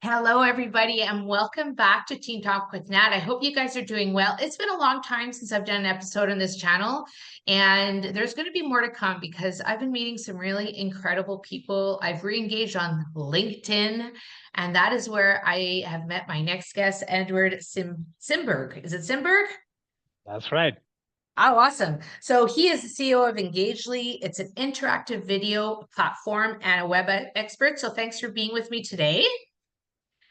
Hello, everybody, and welcome back to Teen Talk with Nat. I hope you guys are doing well. It's been a long time since I've done an episode on this channel, and there's going to be more to come because I've been meeting some really incredible people. I've re-engaged on LinkedIn, and that is where I have met my next guest, Edward Simberg. Is it Simberg? That's right. Oh, awesome. So he is the CEO of Engagely. It's an interactive video platform and a web expert. So thanks for being with me today.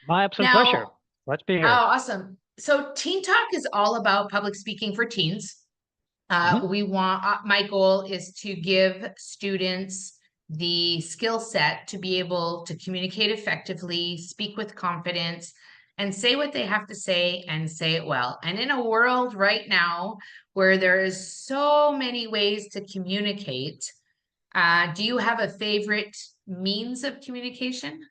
My absolute pleasure. Now, Let's be oh, here. awesome. So Teen Talk is all about public speaking for teens. Mhm. My goal is to give students the skill set to be able to communicate effectively, speak with confidence, and say what they have to say and say it well. And in a world right now where there is so many ways to communicate, do you have a favorite means of communication?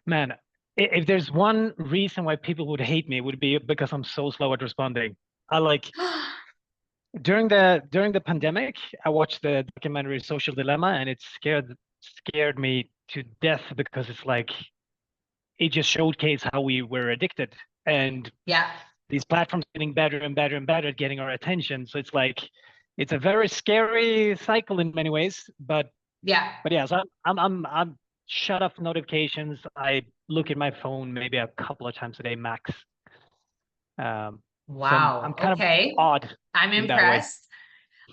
Man, if there's one reason why people would hate me, it would be because I'm so slow at responding. I like during the pandemic, I watched the documentary Social Dilemma, and it scared me to death because it's like it just showcased how we were addicted, and Yeah. these platforms getting better and better and better at getting our attention. So it's like it's a very scary cycle in many ways, Yeah. But yeah, so I'm shut off notifications. I look at my phone maybe a couple of times a day max. So I'm Wow. kind of Okay. odd I'm in that way. impressed.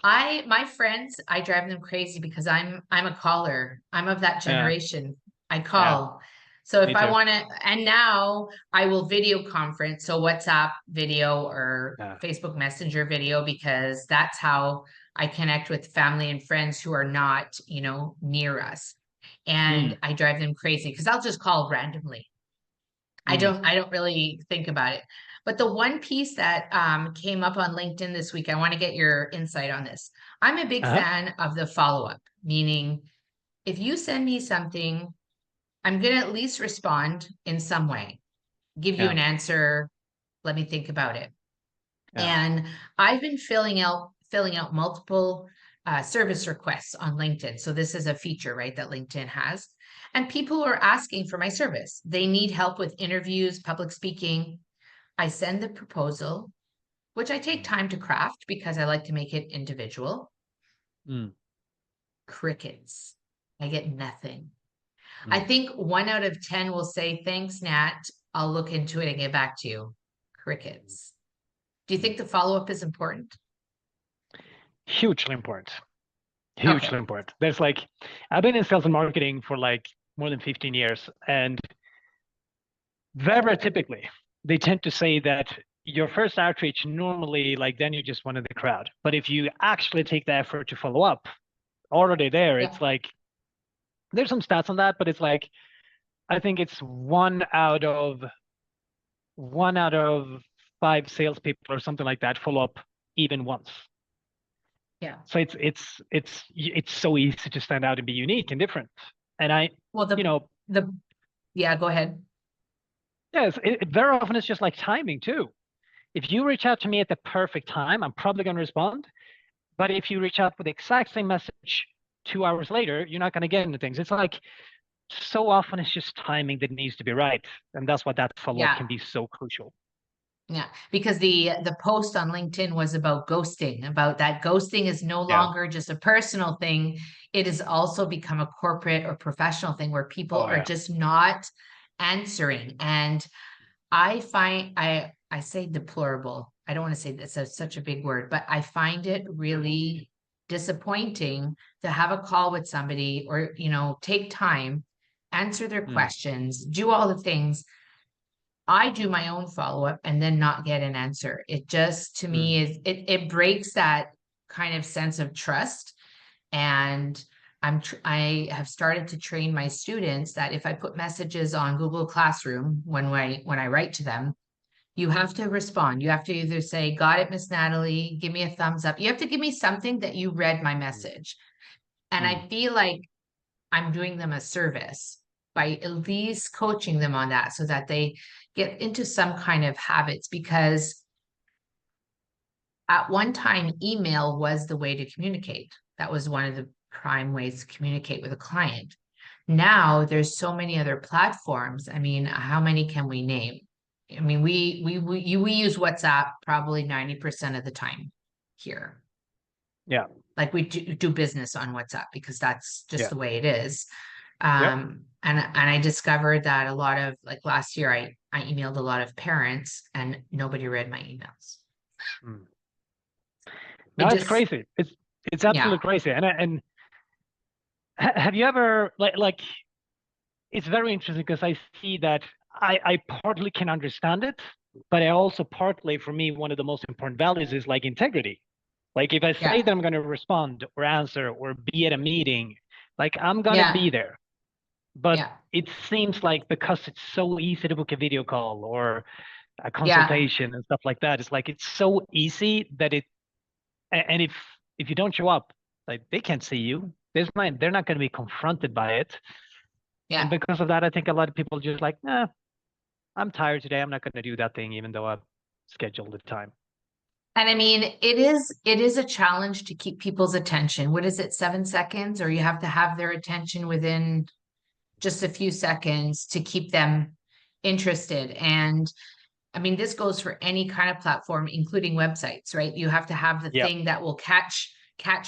My friends, I drive them crazy because I'm a caller. I'm of that Yeah, generation. I yeah, call. So if me I too. want to, and now I will video conference, so WhatsApp video or Yeah. Facebook Messenger video, because that's how I connect with family and friends who are not, near us. Mm, And I drive them crazy because I'll just call randomly. mm. I don't really think about it. But the one piece that came up on LinkedIn this week, I want to get your insight on this. I'm a big Uh-huh. fan of the follow-up, meaning if you send me something, I'm going to at least respond in some way, give you Yeah, an answer, let me think about it. yeah. And I've been filling out multiple service requests on LinkedIn. So this is a feature, right, that LinkedIn has. And people are asking for my service. They need help with interviews, public speaking. I send the proposal, which I take Mm, time to craft because I like to make it individual. mm, Crickets. I get nothing. I mm. think 1 out of 10 will say, thanks, Nat. I'll look into it and get back to you. Crickets. Do you Mm. think the follow-up is important? Hugely important. Hugely Okay. important. There's like I've been in sales and marketing for like more than 15 years, and very typically, they tend to say that your first outreach normally, like, then you just wanted the crowd. But if you actually take the effort to follow up, already there, Yeah. it's like there's some stats on that, but it's like I think it's one out of five salespeople or something like that follow up even once. Yeah. So it's so easy to stand out and be unique and different. And Well, you know, yeah, go ahead. yes, very often it's just like timing too. If you reach out to me at the perfect time, I'm probably going to respond. But if you reach out with the exact same message 2 hours later, you're not going to get into things. It's like so often it's just timing that needs to be right. And that's why that follow-up Yeah. can be so crucial. Yeah, because the post on LinkedIn was about ghosting, about that ghosting is no Yeah. longer just a personal thing. It has also become a corporate or professional thing where people Oh are yeah. just not answering. And I find I say deplorable. I don't want to say that's such a big word, but I find it really disappointing to have a call with somebody or, take time, answer their Mm, questions, do all the things. I do my own follow-up and then not get an answer. It just to mm, me is it breaks that kind of sense of trust. And I have started to train my students that if I put messages on Google Classroom when I write to them, you have to respond. You have to either say, "Got it, Miss Natalie," give me a thumbs up. You have to give me something that you read my mm, message. And mm, I feel like I'm doing them a service by at least coaching them on that so that they get into some kind of habits, because at one time email was the way to communicate. That was one of the prime ways to communicate with a client. Now there's so many other platforms. I mean, how many can we name? I mean, we use WhatsApp probably 90% of the time here. Yeah. Like we do business on WhatsApp because that's just Yeah. the way it is. Yep. And I discovered that a lot of, like last year, I emailed a lot of parents and nobody read my emails. Mm. It No, it's just, crazy. It's yeah, absolutely crazy. And have you ever like it's very interesting because I see that I partly can understand it, but I also partly, for me, one of the most important values is like integrity. Like if I say yeah, that I'm going to respond or answer or be at a meeting, like I'm going to yeah, be there. But yeah, it seems like because it's so easy to book a video call or a yeah, consultation and stuff like that, it's like it's so easy that and if you don't show up, like they can't see you. They're not going to be confronted by it. And yeah. because of that, I think a lot of people just like, nah, I'm tired today. I'm not going to do that thing, even though I've scheduled the time. And I mean, it is a challenge to keep people's attention. What is it, 7 seconds? Or you have to have their attention within just a few seconds to keep them interested. And I mean, this goes for any kind of platform, including websites, right? You have to have the Yeah. thing that will catch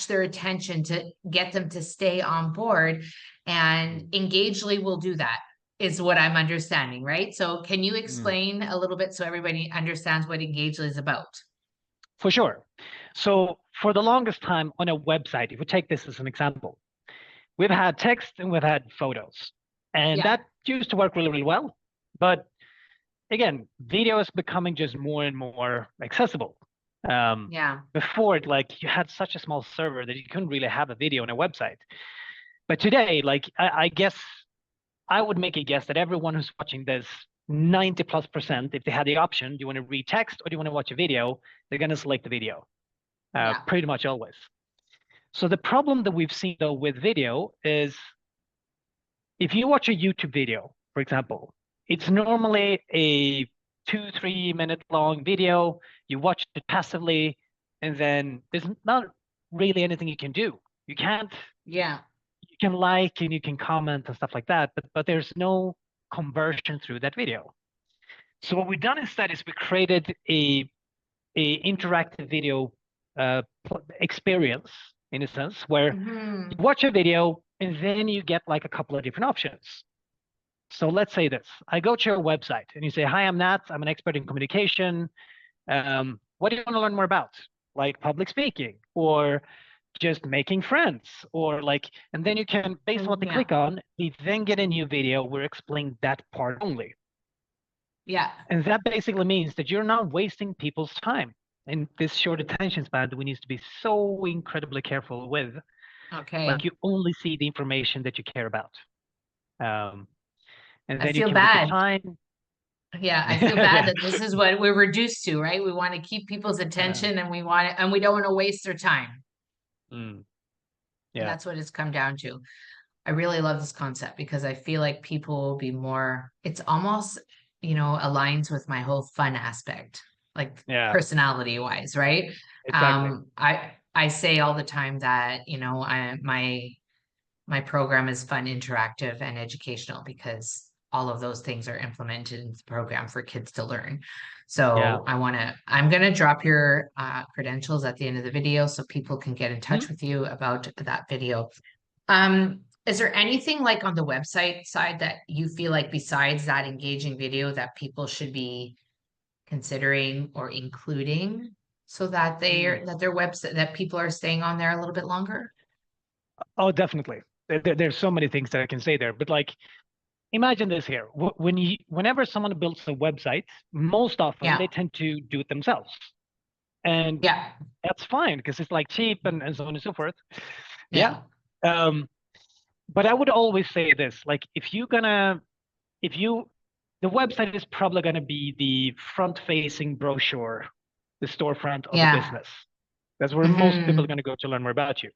their attention to get them to stay on board. And Mm. Engagely will do that, is what I'm understanding, right? So can you Mm. explain a little bit so everybody understands what Engagely is about? For sure. So for the longest time on a website, if we take this as an example, we've had text and we've had photos, and Yeah, that used to work really, really well. But again, video is becoming just more and more accessible. Um, yeah, Before it, like you had such a small server that you couldn't really have a video on a website. But today, like I guess I would make a guess that everyone who's watching this, 90+%, if they had the option, do you want to read text or do you want to watch a video? They're going to select the video, yeah, pretty much always. So the problem that we've seen though with video is if you watch a YouTube video, for example, it's normally a 2, 3 minute long video. You watch it passively, and then there's not really anything you can do. You can't, yeah. you can like and you can comment and stuff like that, but there's no conversion through that video. So what we've done instead is we created a interactive video experience in a sense where Hmm. you watch a video and then you get like a couple of different options. So let's say this. I go to your website and you say, hi, I'm Nat. I'm an expert in communication. What do you want to learn more about? Like public speaking or just making friends or like, and then you can, based on what they Yeah, click on, they then get a new video where explain that part only. yeah. And that basically means that you're not wasting people's time in this short attention span that we need to be so incredibly careful with. Okay. Like you only see the information that you care about. Um, and I then you feel can book a bad. time. Yeah, I feel bad that this is what we're reduced to, right? We want to keep people's Uh, attention and we don't want to waste their time. mm, And yeah, that's what it's come down to. I really love this concept because I feel like people will be more, it's almost, aligns with my whole fun aspect, like yeah, personality wise, right? exactly. I say all the time that, my program is fun, interactive, and educational because all of those things are implemented in the program for kids to learn. Yeah. So I'm going to drop your credentials at the end of the video so people can get in Mm. touch with you about that video. Is there anything like on the website side that you feel like besides that engaging video that people should be considering or including so that Mm. their website that people are staying on there a little bit longer? Oh, definitely. There's so many things that I can say there, but like, imagine this here. Whenever someone builds a website, most often they Yeah, tend to do it themselves. And yeah, that's fine because it's like cheap and so on and so forth. Yeah. yeah, Um, but I would always say this, like if you, the website is probably gonna be the front-facing brochure, the storefront of the yeah. business. That's where most people are Hmm. gonna go to learn more about you.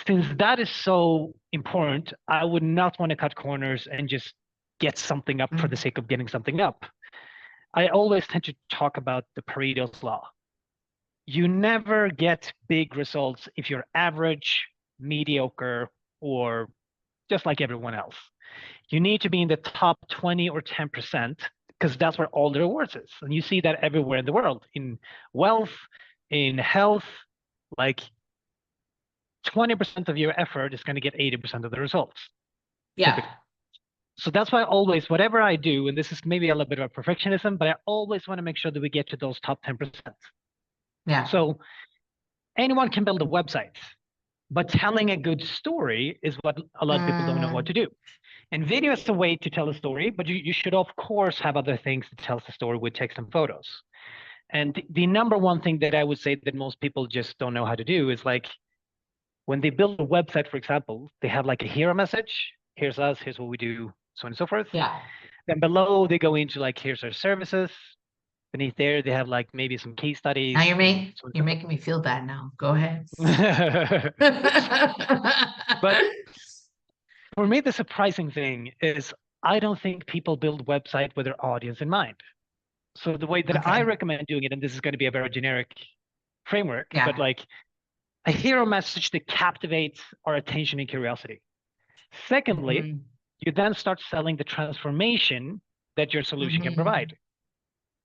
Since that is so important, I would not want to cut corners and just get something up for the sake of getting something up. I always tend to talk about the Pareto's law. You never get big results if you're average, mediocre, or just like everyone else. You need to be in the top 20 or 10% because that's where all the rewards is. And you see that everywhere in the world, in wealth, in health, like 20% of your effort is going to get 80% of the results, Yeah. typically. So that's why always, whatever I do, and this is maybe a little bit of perfectionism, but I always want to make sure that we get to those top 10%. Yeah. So anyone can build a website, but telling a good story is what a lot of people don't know what to do. And video is a way to tell a story, but you should, of course, have other things that tells the story with text and photos. And the number one thing that I would say that most people just don't know how to do is like, when they build a website, for example, they have like a hero message. Here's us, here's what we do, so on and so forth. Yeah. Then below they go into like, here's our services. Beneath there, they have like maybe some case studies. Now you're so making me feel bad now. Go ahead. But for me, the surprising thing is I don't think people build website with their audience in mind. So the way that I recommend doing it, and this is going to be a very generic framework, but like a hero message that captivates our attention and curiosity. Secondly, you then start selling the transformation that your solution can provide.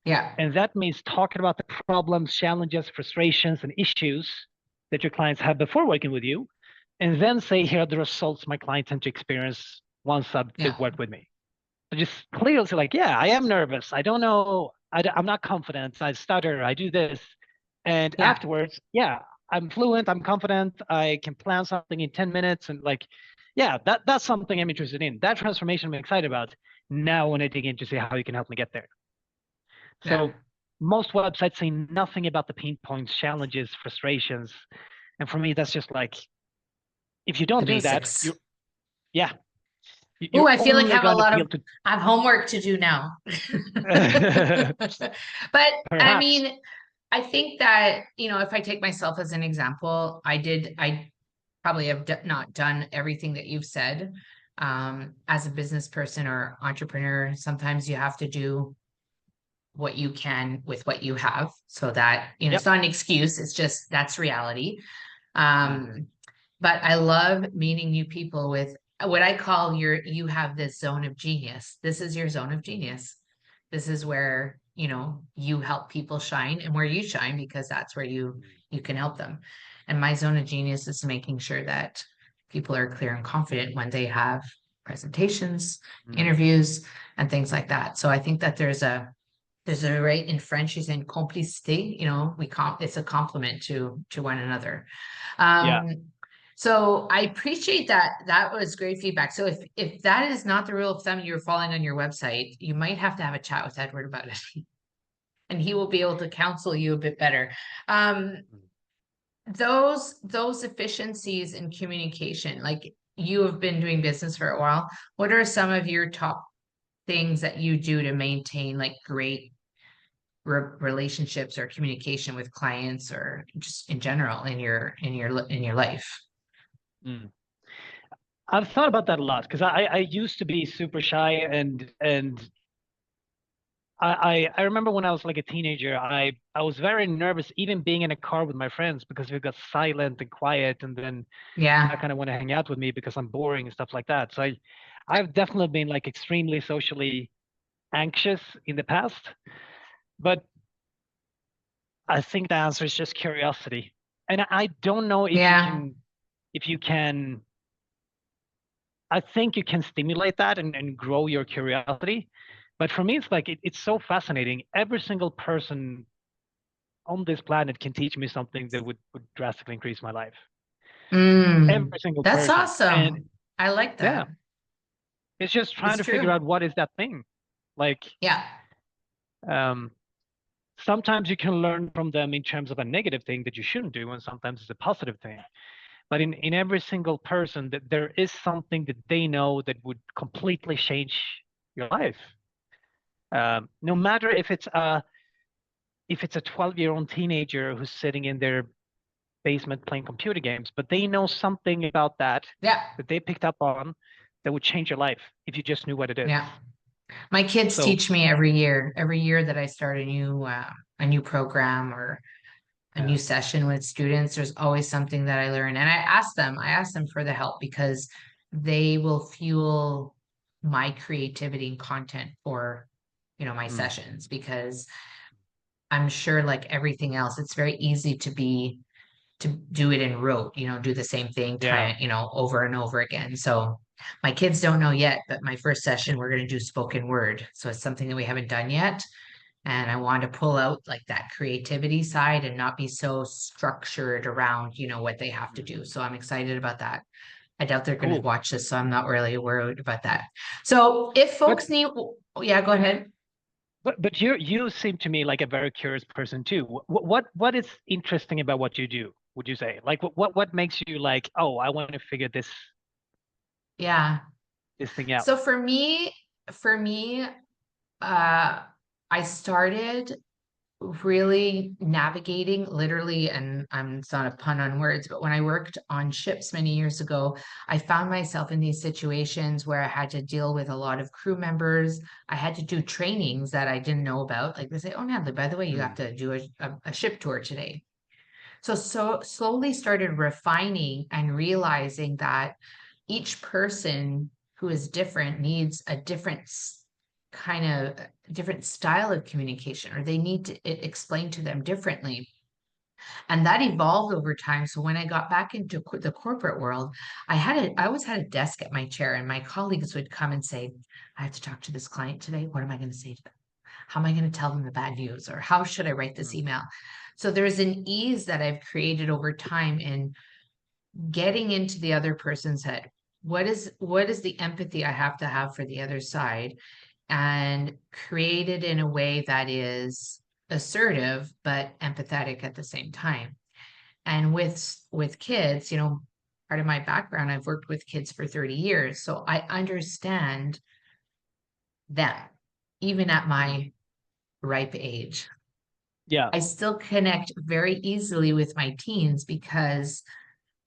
Yeah. And that means talking about the problems, challenges, frustrations, and issues that your clients have before working with you, and then say, here are the results my clients tend to experience once they've worked with me. So just clearly say like, yeah, I am nervous. I don't know. I'm not confident. I stutter. I do this. And afterwards, I'm fluent. I'm confident. I can plan something in 10 minutes. And like, that's something I'm interested in. That transformation I'm excited about. Now I want to dig in to see how you can help me get there. So most websites say nothing about the pain points, challenges, frustrations. And for me, that's just like, if you don't do that, Oh, I feel like I have homework to do now. But I mean, I think that, if I take myself as an example, I probably have not done everything that you've said. As a business person or entrepreneur, sometimes you have to do what you can with what you have, so that, it's not an excuse. It's just, that's reality. But I love meeting new people with what I call you have this zone of genius. This is your zone of genius. This is where, you help people shine, and where you shine, because that's where you can help them. And my zone of genius is making sure that people are clear and confident when they have presentations, interviews, and things like that. So I think that there's a right in French, is in complicité, it's a compliment to one another. So I appreciate that. That was great feedback. So if that is not the rule of thumb you're following on your website, you might have to have a chat with Edward about it. And he will be able to counsel you a bit better. Those efficiencies in communication, like, you have been doing business for a while. What are some of your top things that you do to maintain like great relationships or communication with clients, or just in general in your life? I've thought about that a lot, because I used to be super shy, and I remember when I was like a teenager, I was very nervous even being in a car with my friends, because we got silent and quiet, and then I kind of want to hang out with me because I'm boring and stuff like that. So I've definitely been like extremely socially anxious in the past, but I think the answer is just curiosity. And I don't know if you can, I think you can stimulate that and grow your curiosity. But for me, it's like, it's so fascinating. Every single person on this planet can teach me something that would drastically increase my life. Every single That's person. awesome. And I like that. It's just trying to figure out what is that thing. Like, sometimes you can learn from them in terms of a negative thing that you shouldn't do, and sometimes it's a positive thing. But in every single person, that there is something that they know that would completely change your life. No matter if it's a 12-year-old teenager who's sitting in their basement playing computer games, but they know something about that that they picked up on that would change your life if you just knew what it is. My kids teach me every year that I start a new program or a new session with students. There's always something that I learn, and I ask them for the help, because they will fuel my creativity and content for, my Mm. sessions, because I'm sure, like everything else, it's very easy to do it in rote, do the same thing Yeah. time, over and over again. So my kids don't know yet, but my first session, we're going to do spoken word. So it's something that we haven't done yet. And I want to pull out like that creativity side and not be so structured around, what they have to Mm. do. So I'm excited about that. I doubt they're going to Cool. watch this, so I'm not really worried about that. So if But folks need, yeah, go ahead. but you seem to me like a very curious person too. What is interesting about what you do, would you say? Like what makes you like, oh, I want to figure Yeah. this thing out? So for me, I started really navigating literally, and it's not a pun on words, but when I worked on ships many years ago, I found myself in these situations where I had to deal with a lot of crew members. I had to do trainings that I didn't know about. Like they say, oh, Natalie, by the way, you have Mm. to do a ship tour today. So slowly started refining and realizing that each person who is different needs a different kind of different style of communication, or they need it explained to them differently. And that evolved over time. So when I got back into the corporate world, I always had a desk at my chair, and my colleagues would come and say, I have to talk to this client today. What am I going to say to them? How am I going to tell them the bad news? Or how should I write this Mm. email? So there's an ease that I've created over time in getting into the other person's head. What is the empathy I have to have for the other side, and create it in a way that is assertive but empathetic at the same time. And with kids, part of my background, I've worked with kids for 30 years, so I understand them even at Mm. my ripe age. Yeah. I still connect very easily with my teens because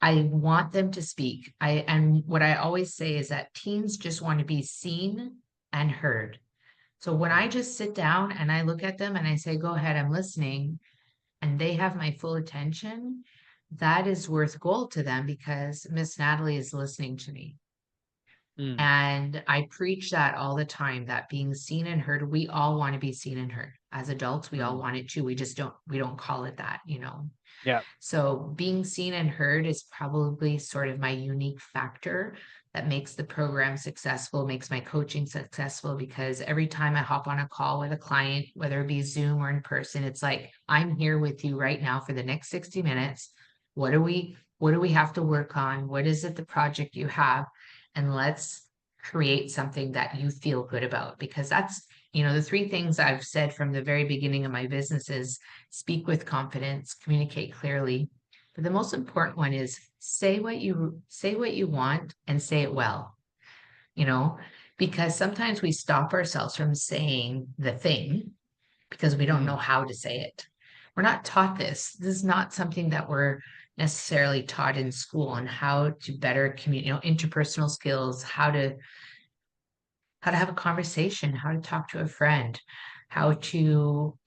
I want them to speak. And what I always say is that teens just want to be seen and heard. So when I Mm. just sit down and I look at them and I say, go ahead, I'm listening, and they have my full attention, that is worth gold to them because Miss Natalie is listening to me. Mm. And I preach that all the time, that being seen and heard, we all want to be seen and heard. As adults, we all Mm. want it too. We don't call it that. Yeah. So being seen and heard is probably sort of my unique factor that makes the program successful, makes my coaching successful, because every time I hop on a call with a client, whether it be Zoom or in person, it's like, I'm here with you right now for the next 60 minutes. What do we have to work on? What is it, the project you have? And let's create something that you feel good about, because that's, the three things I've said from the very beginning of my business is speak with confidence, communicate clearly. But the most important one is say what you want and say it well, you know, because sometimes we stop ourselves from saying the thing because we don't know Mm. how to say it. We're not taught this. This is not something that we're necessarily taught in school on how to better communicate, interpersonal skills, how to have a conversation, how to talk to a friend, how to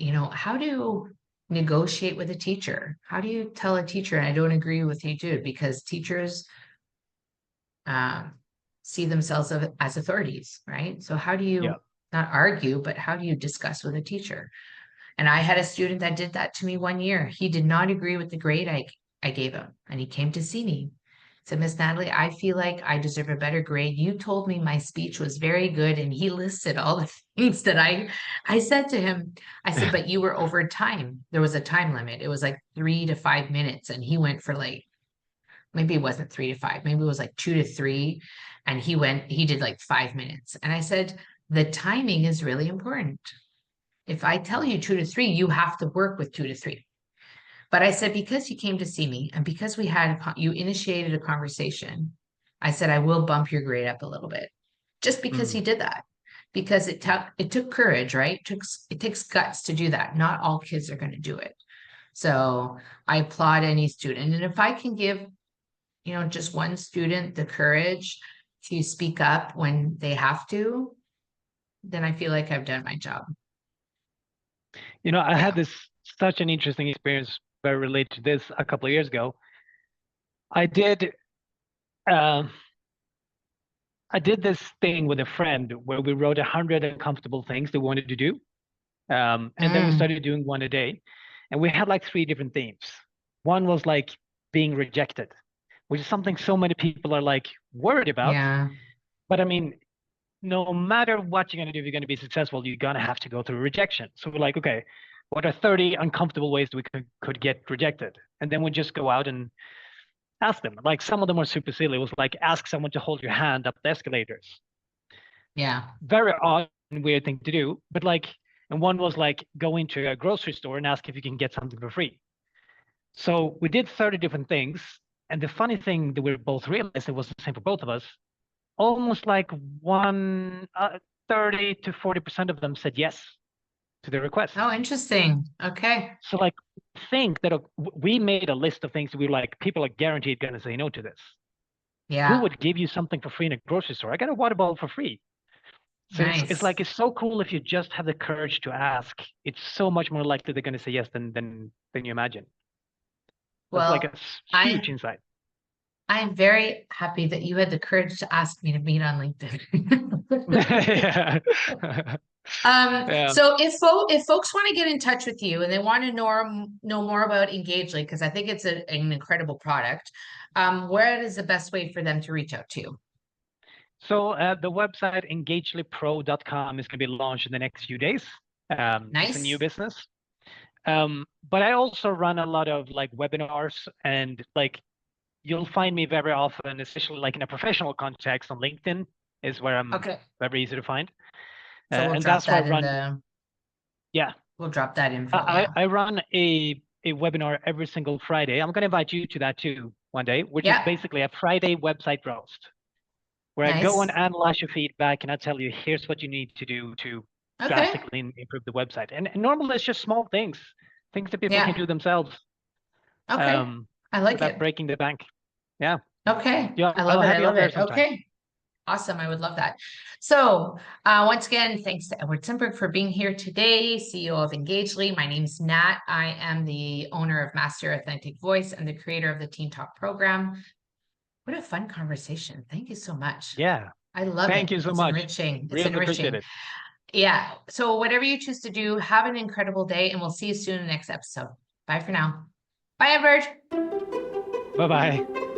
negotiate with a teacher. How do you tell a teacher, and I don't agree with you too, because teachers um, see themselves as authorities, right? So how do Yeah. you not argue, but how do you discuss with a teacher? And I had a student that did that to me one year. He did not agree with the grade I gave him, and he came to see me. Said, Miss Natalie, I feel like I deserve a better grade. You told me my speech was very good, and he listed all the things that I said to him. I said, but you were over time. There was a time limit. It was like 3 to 5 minutes, and he went for like, maybe it wasn't 3 to 5, maybe it was like 2 to 3, and he did like 5 minutes. And I said, the timing is really important. If I tell Mm. you 2 to 3, you have to work with 2 to 3. But I said, because you came to see me and because you initiated a conversation, I said, I will bump your grade up a little bit, just because he Mm. did that. Because it took courage, right? It takes guts to do that. Not all kids are going to do it. So I applaud any student. And if I can give, just one student the courage to speak up when they have to, then I feel like I've done my job. I had Yeah. this such an interesting experience very related to this a couple of years ago. I did um I did this thing with a friend where we wrote 100 uncomfortable things that we wanted to do. And then we Mm, started doing one a day. And we had like three different themes. One was like being rejected, which is something so many people are like worried about. yeah. But I mean, no matter what you're going to do, if you're going to be successful, you're going to have to go through rejection. So we're like, okay, what are 30 uncomfortable ways that we could get rejected? And then we just go out and ask them. Like some of them were super silly. It was like ask someone to hold your hand up the escalators. Yeah. Very odd and weird thing to do. But like, and one was like go into a grocery store and ask if you can get something for free. So we did 30 different things. And the funny thing that we both realized it was the same for both of us, almost like 30 to 40% of them said yes to the request. Oh, interesting. Okay. So like think that we made a list of things that we were like, people are guaranteed going to say no to this. Who Yeah. would give you something for free in a grocery store? I got a water bottle for free. So it's like Nice. it's so cool if you just have the courage to ask. It's so much more likely they're going to say yes than you imagine. That's like a Well, huge I insight. I'm very happy that you had the courage to ask me to meet on LinkedIn. Yeah. Yeah. So if folks want to get in touch with you and they want to know more about Engagely, because I think it's an incredible product, where is the best way for them to reach out to you? So the website engagelypro.com is going to be launched in the next few days. It's a new Nice. business. But I also run a lot of like webinars and like you'll find me very often, especially like in a professional context on LinkedIn is where I'm Okay. very easy to find. So And that's where I run. Yeah, we'll drop that info. Yeah. I run a webinar every single Friday. I'm going to invite you to that too one day, which is Yeah. basically a Friday website roast where I go and Nice. analyze your feedback and I tell you, here's what you need to do to Okay. drastically improve the website. And normally it's just small things, things that people can Yeah. do themselves Okay. I like without it. breaking the bank. Yeah. Okay. Yeah, I love I'll it. have I you on love there it. sometime. Okay. Awesome. I would love that. So, once again, thanks to Edward Simberg for being here today, CEO of Engagely. My name's Nat. I am the owner of Master Authentic Voice and the creator of the Teen Talk program. What a fun conversation. Thank you so much. Yeah. I love Thank it. you so It's much. enriching. It's Really appreciate enriching. it. Yeah. So, whatever you choose to do, have an incredible day, and we'll see you soon in the next episode. Bye for now. Bye, Edward. Bye bye.